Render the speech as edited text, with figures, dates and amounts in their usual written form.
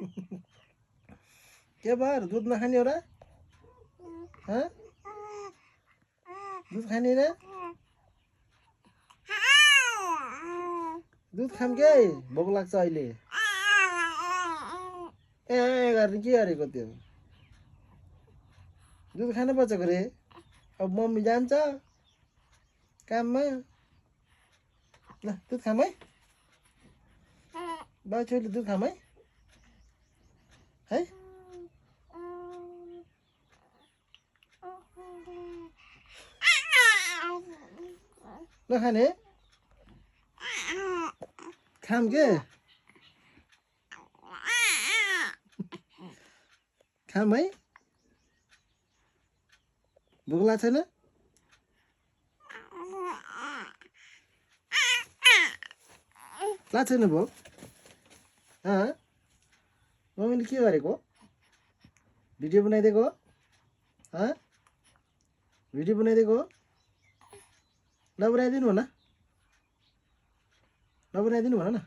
के भयो दुध नखाने हो र दुध खाने र दुध खाम के भोक लाग्छ अहिले ए गर्ने के गरेको त्यो दुध खानु पर्छ रे अब मम्मी जान्छ काममा ल दुध खाम है बाउ छोरीले दुध खाम है नखाने खाम के खाम है भोक लाग्छ छैन लाग्छ छैन भोक मम्मीले के गरेको भिडियो बनाइदिएको भिडियो बनाइदिएको नबनाइदिनु भन नबनाइदिनु भन न